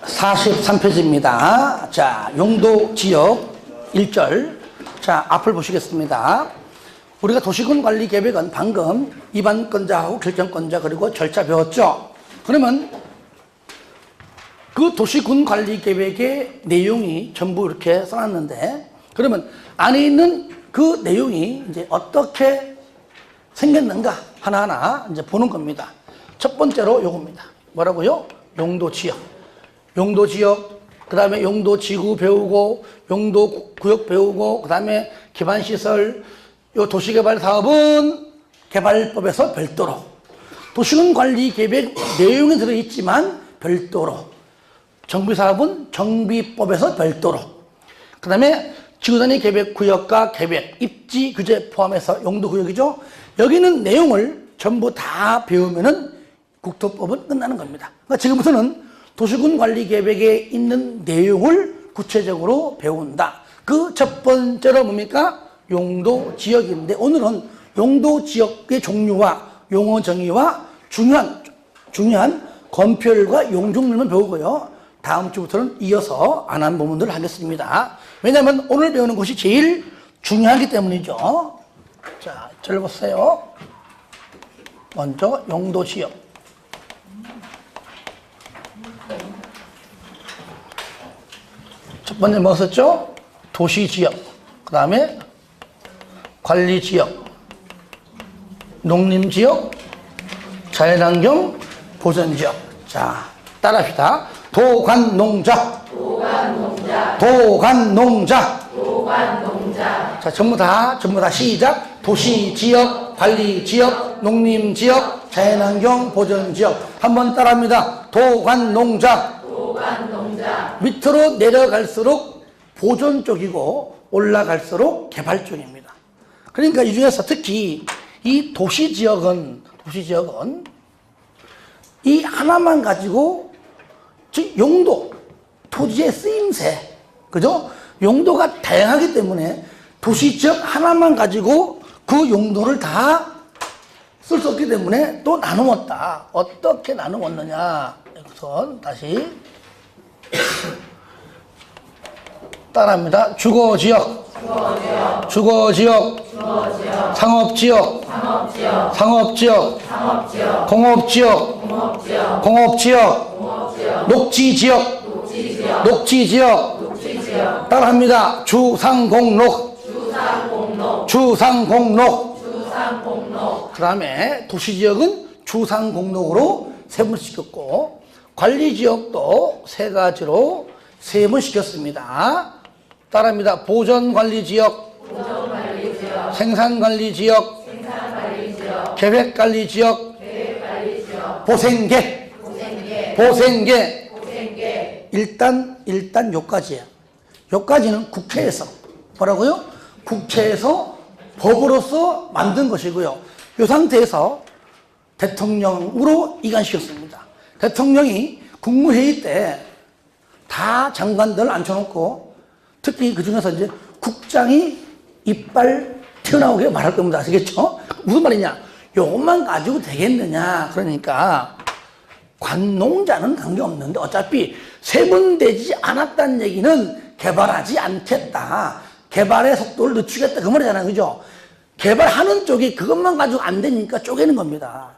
43페이지입니다. 자, 용도 지역 1절. 자, 앞을 보시겠습니다. 우리가 도시군 관리 계획은 방금 입안권자하고 결정권자 그리고 절차 배웠죠? 그러면 그 도시군 관리 계획의 내용이 전부 이렇게 써놨는데, 그러면 안에 있는 그 내용이 이제 어떻게 생겼는가 하나하나 이제 보는 겁니다. 첫 번째로 요겁니다. 뭐라고요? 용도 지역. 용도 지역, 그 다음에 용도 지구 배우고, 용도 구역 배우고, 그 다음에 기반시설, 요 도시개발 사업은 개발법에서 별도로, 도시군 관리 계획 내용이 들어있지만 별도로, 정비사업은 정비법에서 별도로, 그 다음에 지구단위 계획 구역과 계획, 입지 규제 포함해서 용도 구역이죠. 여기는 내용을 전부 다 배우면은 국토법은 끝나는 겁니다. 그러니까 지금부터는 도시군 관리 계획에 있는 내용을 구체적으로 배운다. 그 첫 번째로 뭡니까? 용도 지역인데, 오늘은 용도 지역의 종류와 용어 정의와 중요한 건표율과 용적률만 배우고요. 다음 주부터는 이어서 안 한 부분들을 하겠습니다. 왜냐하면 오늘 배우는 것이 제일 중요하기 때문이죠. 자, 잘 보세요. 먼저 용도 지역. 첫 번째 뭐 썼죠? 도시 지역. 그 다음에 관리 지역, 농림 지역, 자연환경 보전 지역. 자, 따라합시다. 도관농자. 자, 전부 다 시작. 도시 지역, 관리 지역, 농림 지역, 자연환경 보전 지역. 한번 따라합니다. 도관농자. 밑으로 내려갈수록 보존 쪽이고 올라갈수록 개발 쪽입니다. 그러니까 이 중에서 특히 이 도시 지역은 이 하나만 가지고, 즉 용도, 토지의 쓰임새, 그죠? 용도가 다양하기 때문에 도시 지역 하나만 가지고 그 용도를 다 쓸 수 없기 때문에 또 나누었다. 어떻게 나누었느냐? 우선 다시 따라합니다. 주거지역, 상업지역, 공업지역, 녹지지역, 따라합니다. 주상공록. 그 다음에 도시지역은 주상공록으로 세분시켰고, 관리지역도 세 가지로 세분시켰습니다. 따라합니다. 보전관리지역, 생산관리지역, 계획관리지역, 보생계. 일단 요까지예요. 요까지는 국회에서 뭐라고요? 국회에서 법으로서 만든 것이고요. 이 상태에서 대통령으로 이관시켰습니다. 대통령이 국무회의 때 다 장관들 앉혀놓고, 특히 그 중에서 이제 국장이 이빨 튀어나오게 말할 겁니다. 아시겠죠? 무슨 말이냐? 요것만 가지고 되겠느냐? 그러니까 관농자는 관계없는데 어차피 세분되지 않았다는 얘기는 개발하지 않겠다. 개발의 속도를 늦추겠다. 그 말이잖아요. 그죠? 개발하는 쪽이 그것만 가지고 안 되니까 쪼개는 겁니다.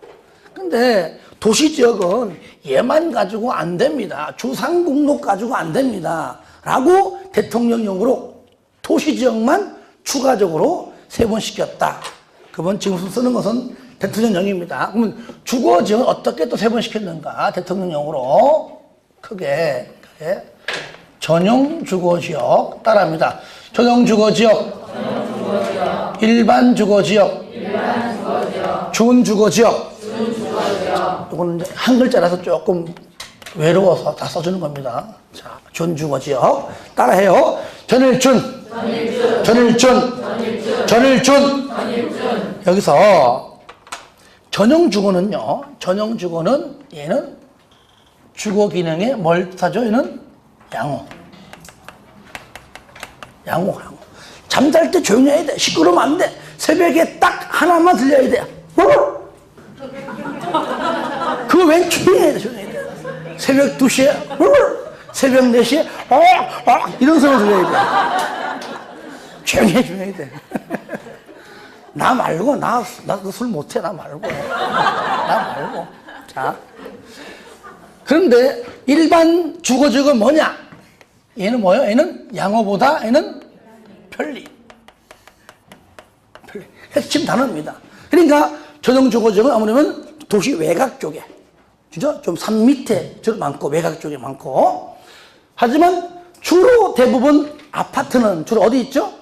근데 도시지역은 얘만 가지고 안 됩니다. 주상공록 가지고 안 됩니다. 라고 대통령령으로 도시지역만 추가적으로 세분시켰다. 그건 지금 쓰는 것은 대통령령입니다. 그러면 주거지역은 어떻게 또 세분시켰는가? 대통령령으로 크게 전용 주거지역 따라합니다. 전용 주거지역, 일반 주거지역, 준 주거지역. 이거는 한 글자라서 조금 외로워서 다 써주는 겁니다. 자, 준 주거지역 따라해요. 전일준. 여기서 전용 주거는요. 전용 주거는 얘는 주거 기능에 뭘 뜻하죠? 얘는 양호. 잠잘 때 조용히 해야 돼. 시끄러우면 안 돼. 새벽에 딱 하나만 들려야 돼. 그거 웬 조용히 해야 돼. 새벽 2시에 새벽 4시에 이런 소리 들려야 돼. 조용히 해줘야 돼. 나 말고 나도 술 못해. 나 말고. 자, 그런데 일반 주거적은 뭐냐? 얘는 뭐예요? 얘는 양호보다 얘는 편리. 핵심 단어입니다. 그러니까 전용 주거적은 아무래도 도시 외곽 쪽에, 그죠? 좀 산 밑에 저 많고 외곽 쪽에 많고. 하지만 주로 대부분 아파트는 주로 어디 있죠?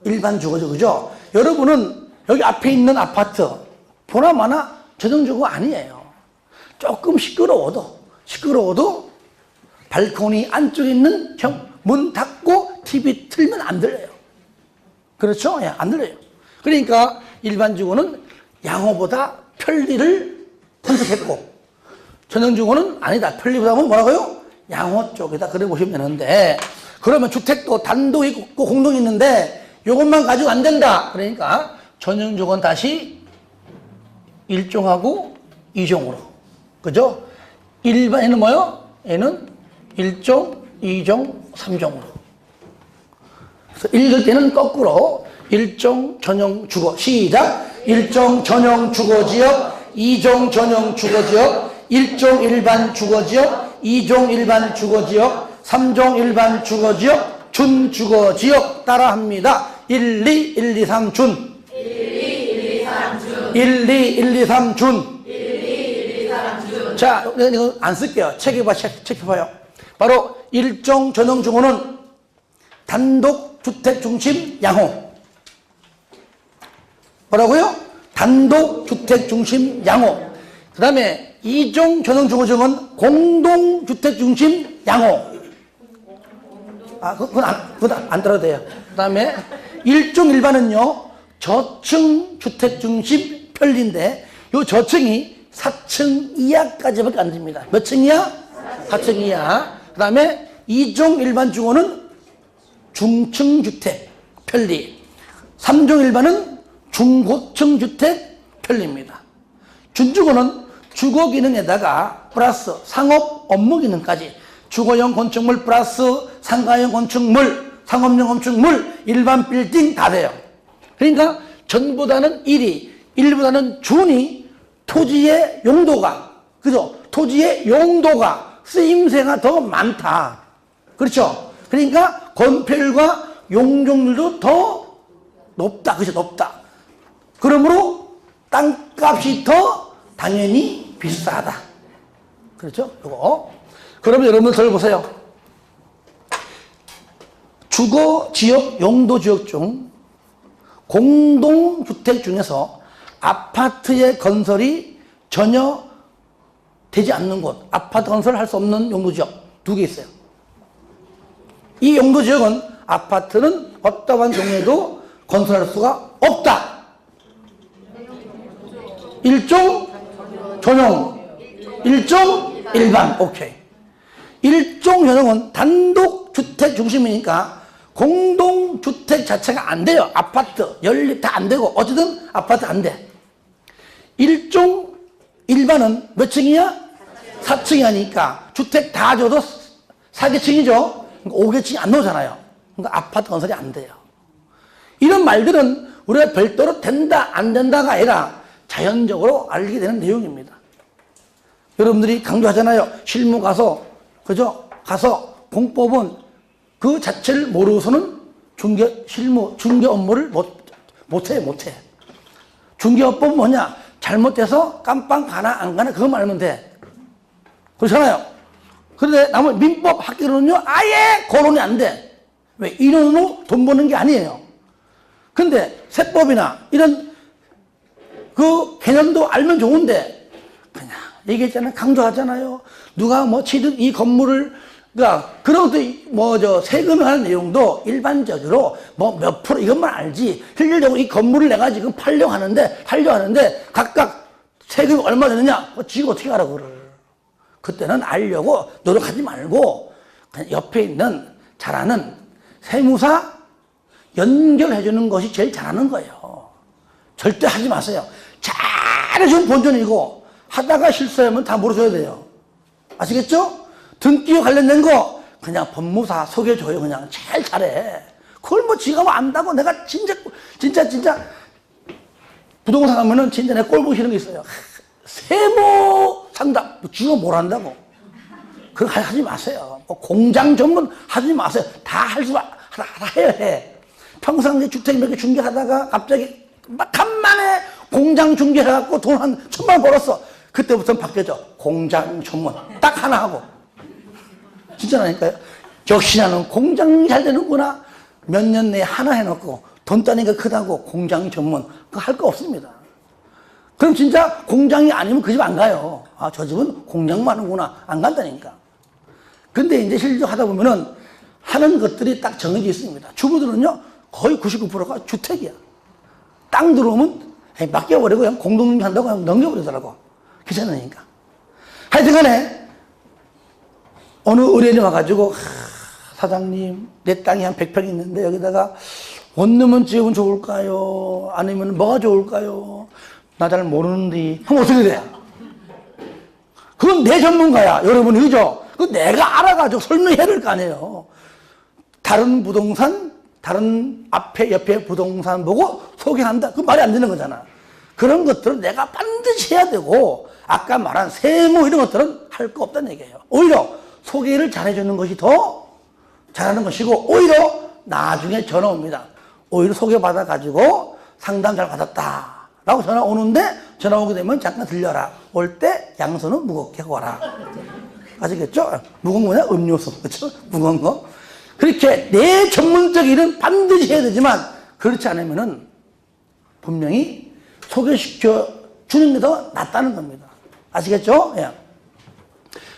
일반 주거죠, 그죠? 여러분은 여기 앞에 있는 아파트 보나마나 전용 주거 아니에요. 조금 시끄러워도 발코니 안쪽에 있는 문 닫고 TV 틀면 안 들려요. 그렇죠? 예, 안 들려요. 그러니까 일반 주거는 양호보다 편리를 선택했고, 전용 주거는 아니다. 편리보다는 뭐라고요? 양호 쪽이다. 그래 보시면 되는데, 그러면 주택도 단독 있고 공동이 있는데 이것만 가지고 안 된다. 그러니까 전용 주거는 다시 1종하고 2종으로. 그죠? 일반에는 뭐요? 얘는 1종, 2종, 3종으로. 그래서 읽을 때는 거꾸로 1종 전용 주거. 시작! 1종 전용 주거지역, 2종 전용 주거지역, 1종 일반 주거지역, 2종 일반 주거지역, 3종 일반 주거지역, 준주거지역 따라합니다. 1, 2, 1, 2, 3, 준. 1, 2, 1, 2, 3, 준. 1, 2, 1, 2, 3, 준. 1, 2, 1, 2, 3, 준. 자, 이거 안 쓸게요. 체크해봐요. 바로 1종 전용 주거는 단독 주택 중심 양호. 뭐라고요? 단독 주택 중심 양호. 그 다음에 2종 전용 주거지역은 공동 주택 중심 양호. 그건 안 따라도 돼요. 그 다음에 1종 일반은요, 저층 주택 중심 편리인데, 요 저층이 4층 이하까지밖에 안 됩니다. 몇 층이야? 4층 이하. 그 다음에 2종 일반 주거는 중층 주택 편리. 3종 일반은 중고층 주택 편리입니다. 준주거는 주거 기능에다가 플러스 상업 업무 기능까지 주거용 건축물 플러스 상가용 건축물, 상업용 건축물, 일반 빌딩 다 돼요. 그러니까 전보다는 1보다는 준이 토지의 용도가, 그죠? 토지의 용도가, 쓰임새가 더 많다. 그렇죠? 그러니까 건폐율과 용적률도 더 높다. 그죠? 높다. 그러므로 땅값이 더 당연히 비싸다. 그렇죠? 이거. 그러면 여러분들 들어보세요. 주거지역, 용도지역 중 공동주택 중에서 아파트의 건설이 전혀 되지 않는 곳, 아파트 건설을 할 수 없는 용도지역 2개 있어요. 이 용도지역은 아파트는 어떠한 경우에도 건설할 수가 없다. 1종 전용, 1종 일반. 오케이. 1종 전용은 단독 주택 중심이니까 공동주택 자체가 안 돼요. 아파트, 연립 다 안 되고, 어쨌든 아파트 안 돼. 1종 일반은 몇 층이야? 4층이 하니까 주택 다 줘도 4개층이죠? 5개층이 안 나오잖아요. 그러니까 아파트 건설이 안 돼요. 이런 말들은 우리가 별도로 된다, 안 된다가 아니라 자연적으로 알게 되는 내용입니다. 여러분들이 강조하잖아요. 실무 가서, 그죠? 가서 공법은 그 자체를 모르고서는 중개 업무를 못해. 중개업법은 뭐냐? 잘못돼서 깜빵 가나 안 가나 그것만 알면 돼. 그렇잖아요. 그런데 나머지 민법 학교로는요, 아예 거론이 안 돼. 왜? 인원으로 돈 버는 게 아니에요. 근데 세법이나 이런 그 개념도 알면 좋은데, 그냥 얘기했잖아요. 강조하잖아요. 누가 뭐 취득 이 건물을, 그러니까 그런 것도 세금을 하는 내용도 일반적으로 뭐 몇 프로 이것만 알지. 실질적으로 이 건물을 내가 지금 팔려고 하는데 각각 세금이 얼마 되느냐? 지가 어떻게 알아, 그걸. 그때는 알려고 노력하지 말고 그냥 옆에 있는 잘하는 세무사 연결해주는 것이 제일 잘하는 거예요. 절대 하지 마세요. 잘해주면 본전이고 하다가 실수하면 다 물어줘야 돼요. 아시겠죠? 등기와 관련된 거 그냥 법무사 소개줘요. 그냥 제일 잘해. 그걸 뭐 지가 뭐 안다고. 내가 진짜 부동산 가면은 진짜 내 꼴 보시는 게 있어요. 세무 상담 지가 뭘 한다고. 그거 하지 마세요. 뭐 공장 전문 하지 마세요. 다 할 수 다 해야 해. 평상시에 주택 몇 개 중개하다가 갑자기 막 간만에 공장 중개해갖고 돈 한 1,000만 원 벌었어. 그때부터는 바뀌어져. 공장 전문 딱 하나 하고. 진짜라니까요. 역시 나는 공장이 잘 되는구나. 몇 년 내에 하나 해놓고 돈 따니까 크다고 공장 전문 그거 할 거 없습니다. 그럼 진짜 공장이 아니면 그 집 안 가요. 아, 저 집은 공장만 하는구나. 안 간다니까. 근데 이제 실적 하다 보면은 하는 것들이 딱 정해져 있습니다. 주부들은요, 거의 99%가 주택이야. 땅 들어오면 맡겨버리고 그냥 공동 한다고 그냥 넘겨버리더라고. 귀찮으니까. 하여튼 간에 어느 의뢰인이 와가지고, 사장님, 내 땅이 한 100평 있는데 여기다가 원룸은 지으면 좋을까요? 아니면 뭐가 좋을까요? 나 잘 모르는데. 그럼 어떻게 돼? 그건 내 전문가야. 여러분이, 그죠? 그건 내가 알아가지고 설명해야 될 거 아니에요. 다른 부동산, 다른 앞에, 옆에 부동산 보고 소개한다. 그 말이 안 되는 거잖아. 그런 것들은 내가 반드시 해야 되고, 아까 말한 세무 이런 것들은 할 거 없다는 얘기예요. 오히려 소개를 잘해주는 것이 더 잘하는 것이고, 오히려 나중에 전화 옵니다. 오히려 소개받아가지고 상담 잘 받았다 라고 전화 오는데, 전화 오게 되면 잠깐 들려라. 올 때 양손은 무겁게 하고 와라. 아시겠죠? 무거운 거냐? 음료수. 그렇죠? 무거운 거. 그렇게 내 전문적 일은 반드시 해야 되지만, 그렇지 않으면은 분명히 소개시켜 주는 게 더 낫다는 겁니다. 아시겠죠? 예.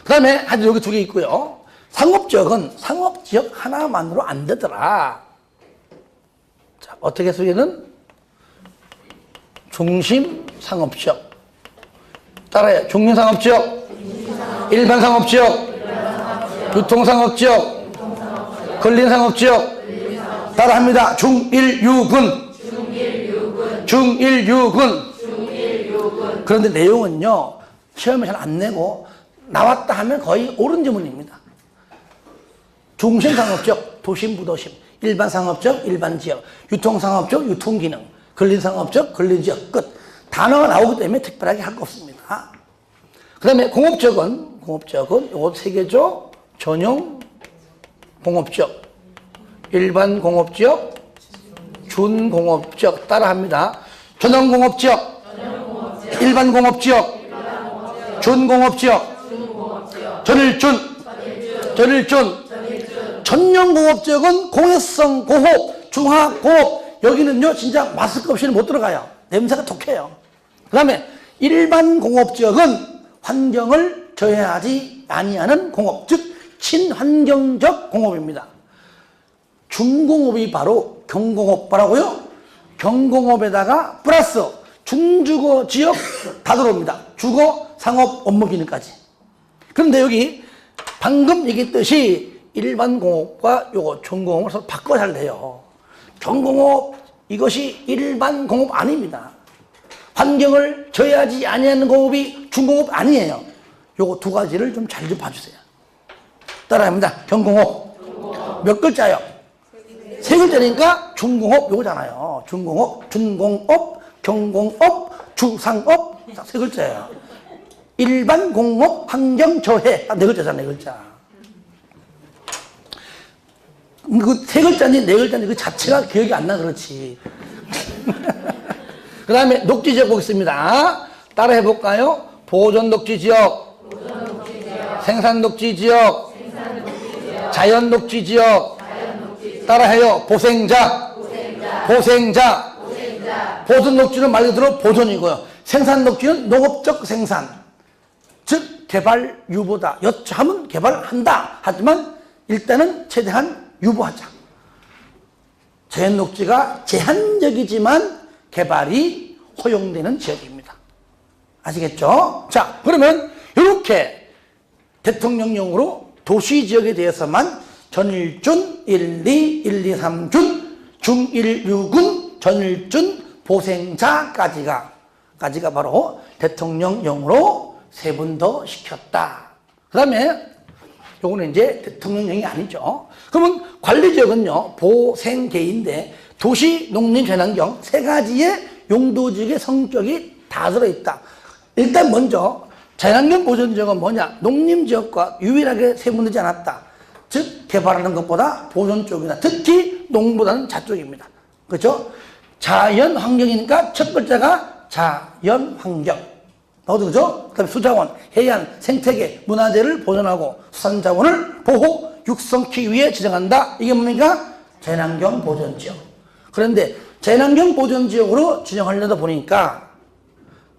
그 다음에 하여튼 여기 두 개 있고요. 상업지역은 상업지역 하나만으로 안 되더라. 자, 어떻게 소개는? 중심상업지역. 따라해요. 중심상업지역, 일반상업지역, 유통상업지역, 근린상업지역. 따라합니다. 중일유군. 그런데 내용은요, 시험에 잘 안 내고 나왔다 하면 거의 옳은 지문입니다. 중심상업지역, 도심부도심, 일반상업지역, 일반지역, 유통상업지역, 유통기능, 근린상업지역, 근린지역. 끝. 단어가 나오기 때문에 특별하게 할 거 없습니다. 그 다음에 공업지역은 요거 세 개죠. 전용 공업지역, 일반 공업지역, 준공업지역. 따라합니다. 전용 공업지역, 일반 공업지역, 준공업지역, 전일준. 전용 공업지역은 공해성 고업, 중화고업. 여기는요, 진짜 마스크 없이는 못 들어가요. 냄새가 독해요. 그 다음에 일반 공업지역은 환경을 저해하지 아니하는 공업, 즉 친환경적 공업입니다. 중공업이 바로 경공업. 뭐라고요? 경공업에다가 플러스 준주거 지역 다 들어옵니다. 주거, 상업, 업무기능까지. 그런데 여기 방금 얘기했듯이 일반 공업과 요거 중공업을 서로 바꿔 잘 돼요. 경공업, 이것이 일반 공업 아닙니다. 환경을 저해하지 아니하는 공업이 중공업 아니에요. 요거 두 가지를 좀 잘 좀 봐주세요. 따라합니다. 경공업. 몇 글자요? 세 글자니까 중공업 요거잖아요. 중공업, 준공업, 경공업, 주상업. 세 글자예요. 일반 공업, 환경 저해. 네 글자잖아요. 네 글자. 그 세 글자인지 네 글자인지 그 자체가 기억이 안 나. 그렇지. 그 다음에 녹지지역 보겠습니다. 따라 해볼까요? 보존녹지지역, 생산녹지지역, 자연녹지지역. 따라해요. 보생자. 보존녹지는 말 그대로 보존이고요. 생산녹지는 농업적 생산. 즉 개발 유보다. 여차하면 개발한다. 하지만 일단은 최대한 유보하자. 자연녹지가 제한적이지만 개발이 허용되는 지역입니다. 아시겠죠? 자, 그러면 이렇게 대통령령으로 도시지역에 대해서만 전일준, 1, 2, 1, 2, 3준, 중일유군, 전일준, 보생자까지가 바로 대통령령으로 세분 더 시켰다. 그 다음에 요거는 이제 대통령령이 아니죠. 그러면 관리지역은요, 보생계인데 도시, 농림, 재난경 세 가지의 용도지역의 성격이 다 들어있다. 일단 먼저 재난경 보존지역은 뭐냐? 농림지역과 유일하게 세분되지 않았다. 즉 개발하는 것보다 보존 쪽이나 특히 농보다는 자 쪽입니다. 그렇죠? 자연환경이니까 첫 번째가 자연환경. 그죠? 그다음에 수자원, 해안, 생태계, 문화재를 보존하고 수산자원을 보호, 육성키기 위해 지정한다. 이게 뭡니까? 재난경 보존지역. 그런데 재난경 보존지역으로 지정하려다 보니까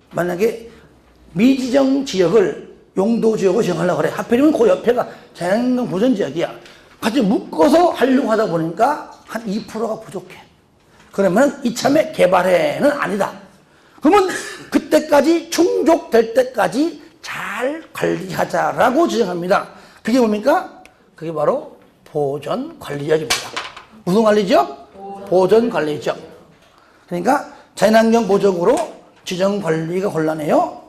만약에 미지정 지역을 용도지역으로 지정하려고 그래. 하필이면 그 옆에가 재난경 보존지역이야. 같이 묶어서 하려고 하다 보니까 한 2%가 부족해. 그러면 이참에 개발해는 아니다. 그러면 그때까지 충족될 때까지 잘 관리하자라고 지정합니다. 그게 뭡니까? 그게 바로 보존관리지역입니다. 무슨 관리지역? 보존관리지역. 그러니까 재난경 보존으로 지정관리가 곤란해요.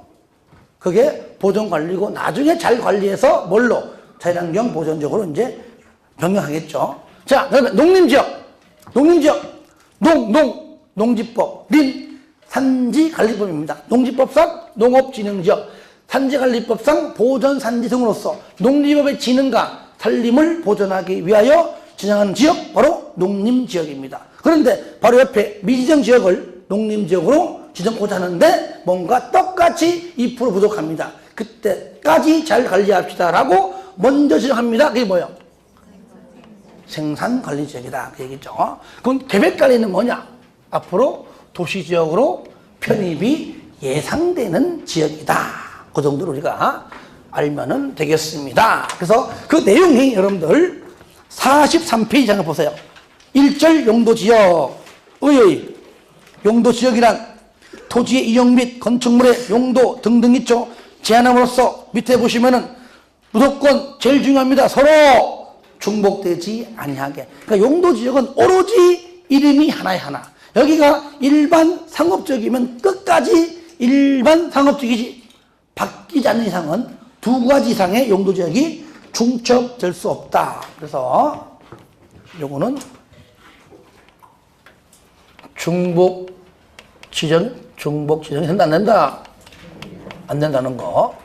그게 보존관리고 나중에 잘 관리해서 뭘로? 재난경 보존지역으로 이제 변경하겠죠. 자, 그러면 농림지역. 농림지역. 농지법. 산지관리법입니다. 농지법상 농업진흥지역, 산지관리법상 보존산지 등으로서 농림업의 진흥과 살림을 보존하기 위하여 지정하는 지역 바로 농림지역입니다. 그런데 바로 옆에 미지정 지역을 농림지역으로 지정하고자 하는데 뭔가 똑같이 2% 부족합니다. 그때까지 잘 관리합시다라고 먼저 지정합니다. 그게 뭐예요? 생산관리지역이다. 그 얘기죠. 그럼 계획관리는 뭐냐? 앞으로 도시지역으로 편입이 예상되는 지역이다. 그 정도로 우리가 알면은 되겠습니다. 그래서 그 내용이 여러분들 43페이지 잠깐 보세요. 1절 용도지역. 용도지역이란 토지의 이용 및 건축물의 용도 등등 있죠. 제한함으로써 밑에 보시면은 무조건 제일 중요합니다. 서로 중복되지 아니하게. 그러니까 용도지역은 오로지 이름이 하나에 하나. 여기가 일반 상업지역이면 끝까지 일반 상업지역이 바뀌지 않는 이상은 두 가지 이상의 용도지역이 중첩될 수 없다. 그래서 요거는 중복지정이 된다 안 된다? 안 된다는 거.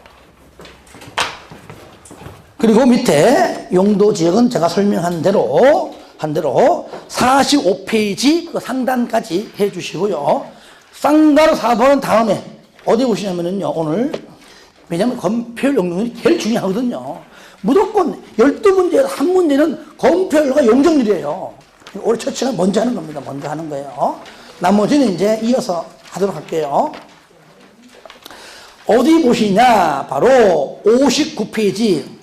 그리고 밑에 용도지역은 제가 설명한 대로 45페이지 그 상단까지 해주시고요. 쌍가로 4번은 다음에 어디 보시냐면요. 오늘 왜냐하면 검표율 용적률이 제일 중요하거든요. 무조건 12문제에서 한 문제는 검표율과 용적률이에요. 올해 첫 시간 먼저 하는 겁니다. 먼저 하는 거예요. 나머지는 이제 이어서 하도록 할게요. 어디 보시냐? 바로 59페이지,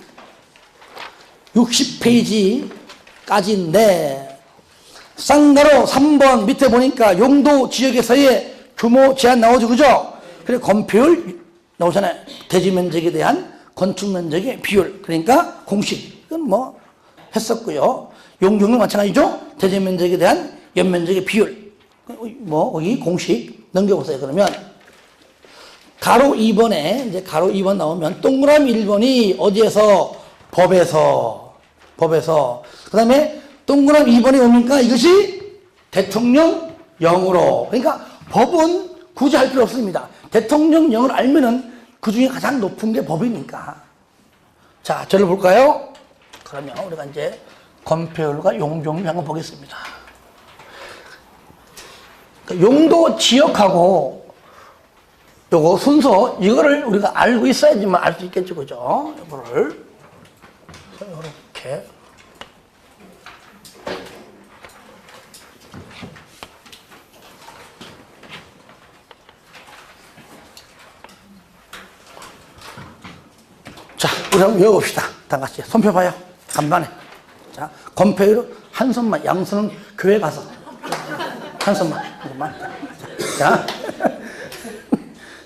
60페이지까지인데 쌍가로 3번 밑에 보니까 용도 지역에서의 규모 제한 나오죠. 그죠? 그래 건폐율 나오잖아요. 대지 면적에 대한 건축 면적의 비율. 그러니까 공식은 뭐 했었고요. 용적률 마찬가지죠. 대지 면적에 대한 연면적의 비율. 뭐 여기 공식 넘겨보세요. 그러면 가로 2번에 이제 가로 2번 나오면 동그라미 1번이 어디에서? 법에서. 그 다음에 동그라미 2번에 뭡니까? 이것이 대통령령으로. 그러니까 법은 굳이 할 필요 없습니다. 대통령령을 알면은 그 중에 가장 높은 게 법이니까. 자, 저를 볼까요? 그러면 우리가 이제 건폐율과 용적률 한번 보겠습니다. 그러니까 용도 지역하고 요거 순서, 이거를 우리가 알고 있어야지만 알 수 있겠죠. 그죠? 이거를. 이렇게. 자, 우리 한번 외워봅시다. 다 같이. 손 펴봐요. 간만에. 자, 건폐율 한 손만, 양손은 교회 가서. 한 손만. 자.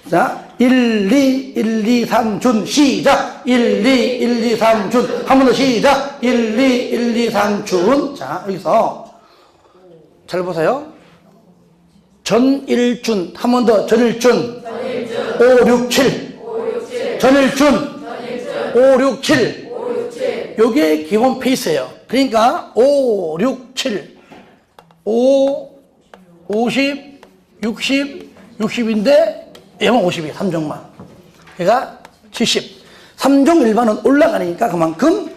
자, 1, 2, 3, 준, 시작! 1, 2, 3, 준. 한 번 더 시작! 1, 2, 3, 준. 자, 여기서. 잘 보세요. 전일준. 한 번 더. 전일준. 5, 6, 7. 전일준. 5, 6, 7. 요게 기본 페이스예요. 그러니까 5, 6, 7, 5, 50, 60, 60인데 얘만 50이에요. 3종만. 그러니까 70. 3종 일반은 올라가니까 그만큼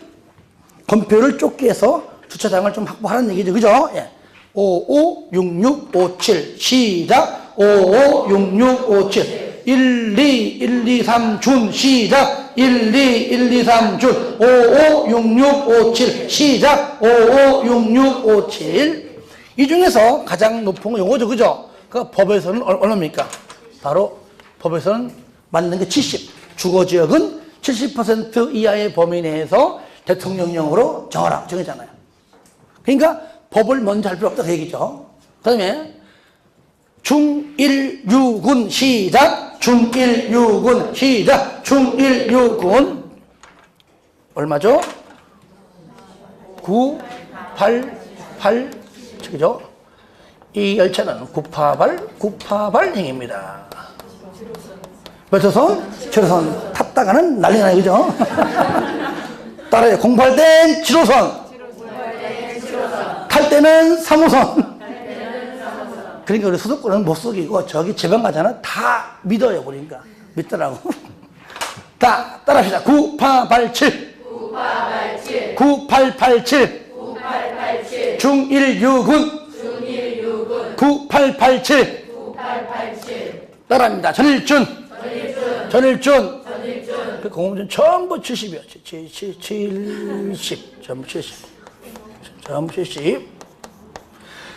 건표를 좁게 해서 주차장을 좀 확보하는 얘기죠. 그죠? 예. 5, 5, 6, 6, 5, 7. 시작. 5, 5, 6, 6, 5, 7. 1, 2, 1, 2, 3, 준. 시작. 1, 2, 1, 2, 3, 준. 5, 5, 6, 6, 5, 7. 시작. 5, 5, 6, 6, 5, 7. 이 중에서 가장 높은 건 요거죠. 그죠? 그 법에서는 얼마입니까? 바로 법에서는 맞는 게 70. 주거지역은 70% 이하의 범위 내에서 대통령령으로 정하라. 정했잖아요. 그러니까 법을 먼저 할 필요 없다. 그 얘기죠. 그 다음에 중1유군 시작. 중1유군 시작. 중1유군 얼마죠? 988 그죠? 이 열차는 988 행입니다. 몇 호선? 7호선 탔다가는 난리 나요. 그죠? 따라해. 08땐 7호선. 탈 때는 3호선. 그러니까 우리 수도권은 못 속이고 저기 지방 가잖아. 다 믿어요. 그러니까. 믿더라고. 다 따라합시다. 9887. 9887. 중1유군. 9887. 따라합니다. 전일준. 그 공업준 전부 70이요. 70. 전부 70. 전부 70.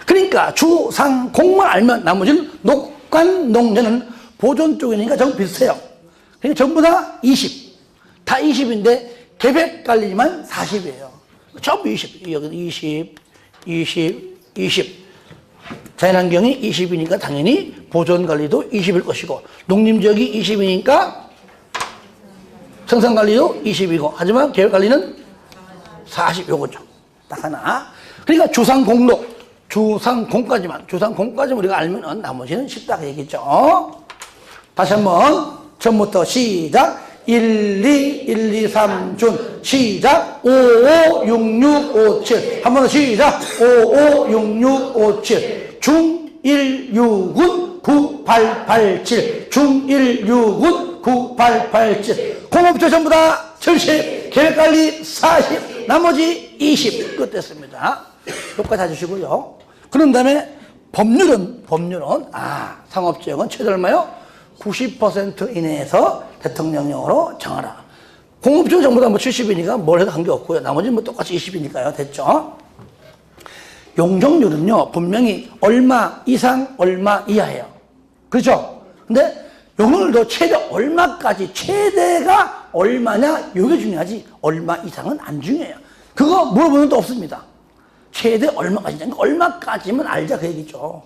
그러니까 주상공만 알면 나머지는 녹관, 농전은 보존 쪽이니까 전부 비슷해요. 그러니까 전부 다 20. 다 20인데 계획관리만 40이에요. 전부 20. 여기 20, 20, 20. 자연환경이 20이니까 당연히 보존관리도 20일 것이고 농림지역이 20이니까 생산관리도 20이고 하지만 계획관리는 40 요거죠. 딱 하나. 그러니까 주상공로, 주상공까지만 우리가 알면은 나머지는 쉽다 그 얘기죠. 다시 한번 처음부터 시작. 1, 2, 1, 2, 3, 준. 시작. 5, 5, 6, 6, 5, 7. 한 번 더 시작. 5, 5, 6, 6, 5, 7. 중1유군 9887. 중1유군 9887. 공업조 전부 다 70. 계획관리 40. 나머지 20. 끝 됐습니다. 여기까지 해주시고요. 그런 다음에 법률은, 상업지역은 최대 얼마요? 90% 이내에서 대통령령으로 정하라. 공업지역 전부 다 70이니까 뭘 해도 관계없고요. 나머지는 똑같이 20이니까요. 됐죠? 용적률은요, 분명히 얼마 이상, 얼마 이하예요. 그렇죠? 근데 용적률도 최대 얼마까지, 최대가 얼마냐, 이게 중요하지, 얼마 이상은 안 중요해요. 그거 물어보는 것도 없습니다. 최대 얼마까지, 얼마까지만 알자, 그 얘기죠.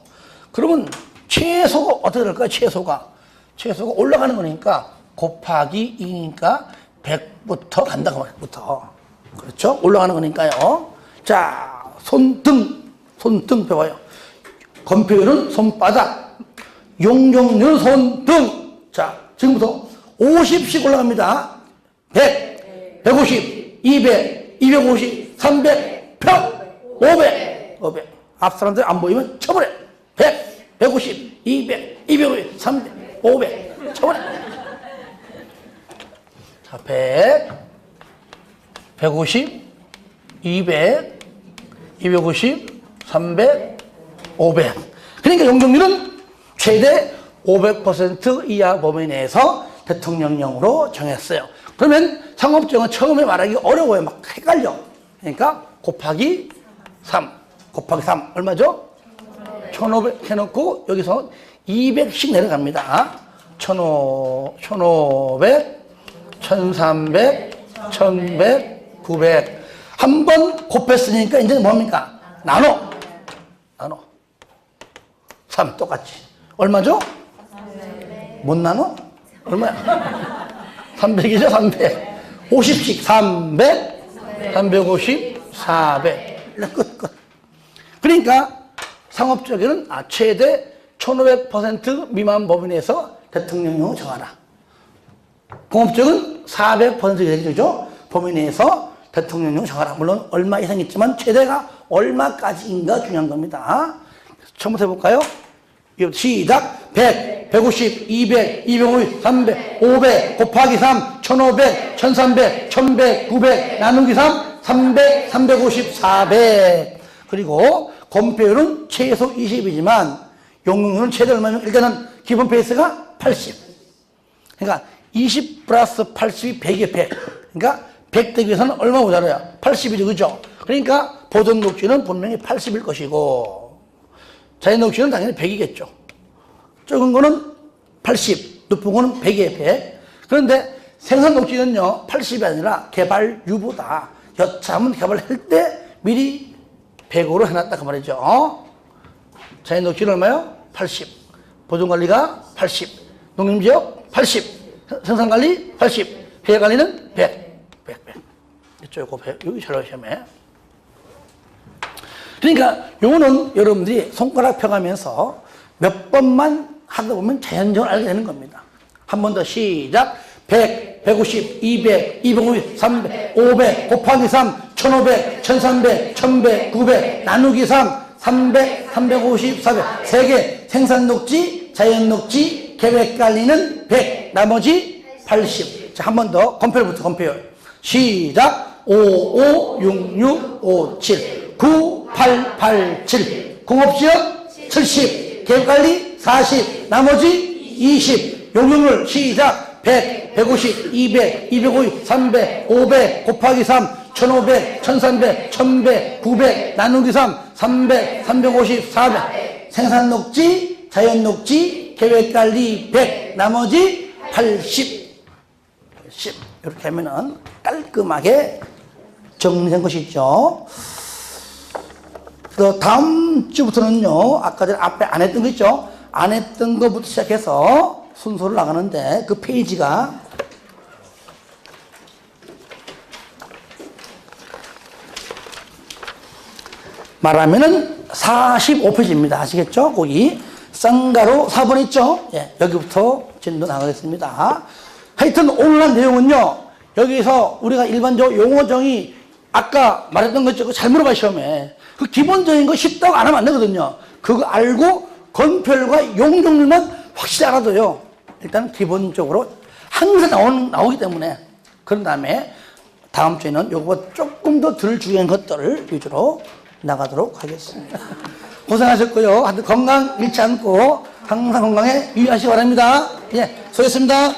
그러면 최소가 어떻게 될까요? 최소가 올라가는 거니까 곱하기 2니까 100부터 간다, 그 말부터. 그렇죠? 올라가는 거니까요. 자, 손등 배워요. 건표율은 손바닥, 용적률은 손등. 자, 지금부터 50씩 올라갑니다. 100, 150, 200, 250, 300, 500. 앞 사람들 안 보이면 쳐버려. 100, 150, 200, 250, 300, 500. 쳐버려. 자, 100, 150, 200, 250, 300, 500. 그러니까 용적률은 최대 500% 이하 범위 내에서 대통령령으로 정했어요. 그러면 상업지역은 처음에 말하기 어려워요. 막 헷갈려. 그러니까 곱하기 3. 얼마죠? 1500 해놓고 여기서 200씩 내려갑니다. 1500, 1300, 1100, 900. 한 번 곱했으니까 이제 뭡니까? 나눠. 3 똑같이. 얼마죠? 못 나눠? 얼마야? 300이죠, 300. 50씩 300, 350, 400. 끝. 그러니까 상업적에는 최대 1500% 미만 범위 내에서 대통령령을 정하라. 공업적은 400% 되죠? 범위 내에서 대통령령 정하라. 물론 얼마 이상있지만 최대가 얼마까지인가 중요한 겁니다. 처음부터 해볼까요? 시작. 100, 150, 200, 250, 300, 500 곱하기 3, 1500, 1300, 1100, 900 나누기 3, 300, 350, 400. 그리고 건폐율은 최소 20이지만 용융률은 최대 얼마면 일단은 기본 베이스가 80. 그러니까 20 플러스 80이 100이에요, 100. 그러니까 100 되기 위해서는 얼마 모자라요? 80이죠, 그죠? 그러니까 보존 녹지는 분명히 80일 것이고, 자연 녹지는 당연히 100이겠죠. 적은 거는 80, 높은 거는 100이에요, 100. 그런데 생산 녹지는요, 80이 아니라 개발 유보다. 여차하면 개발할 때 미리 100으로 해놨다, 그 말이죠. 자연 녹지는 얼마요? 80. 보존관리가 80. 농림지역 80. 생산관리 80. 폐해관리는 100. 100. 이쪽 100. 여기 잘 시험에. 그러니까 요거는 여러분들이 손가락 펴가면서 몇 번만 하다 보면 자연적으로 알게 되는 겁니다. 한 번 더 시작. 100, 150, 200, 250, 300, 500 곱하기 3, 1500, 1300, 1100, 900 나누기 3, 300, 350, 400 3개. 생산녹지, 자연녹지, 계획관리는 100, 나머지 80. 자, 한 번 더 건폐율부터 건폐율. 시작. 55, 66, 57, 9, 8, 8, 7 공업지역 70, 계획관리 40, 나머지 20. 용융률 시작. 100, 150, 200, 250, 300, 500 곱하기 3, 1500, 1300, 1100, 900 나누기 3, 300, 350, 400 생산녹지, 자연녹지, 계획관리 100, 나머지 80. 이렇게 하면은 깔끔하게 정리된 것이죠. 그 다음 주부터는요, 아까 전에 앞에 안 했던 거 있죠? 안 했던 거부터 시작해서 순서를 나가는데 그 페이지가 말하면은 45페이지입니다. 아시겠죠? 거기 쌍가로 4번 있죠? 예, 여기부터 진도 나가겠습니다. 하여튼 오늘 한 내용은요, 여기서 우리가 일반적으로 용어정의 아까 말했던 거 있죠? 잘 물어봐, 시험에. 그 기본적인 거 쉽다고 안 하면 안 되거든요. 그거 알고 건폐율과 용적률만 확실히 알아둬요. 일단 기본적으로 항상 나오기 때문에. 그런 다음에 다음 주에는 요거 조금 더 덜 중요한 것들을 위주로 나가도록 하겠습니다. 고생하셨고요. 건강 잃지 않고 항상 건강에 유의하시기 바랍니다. 예, 수고했습니다.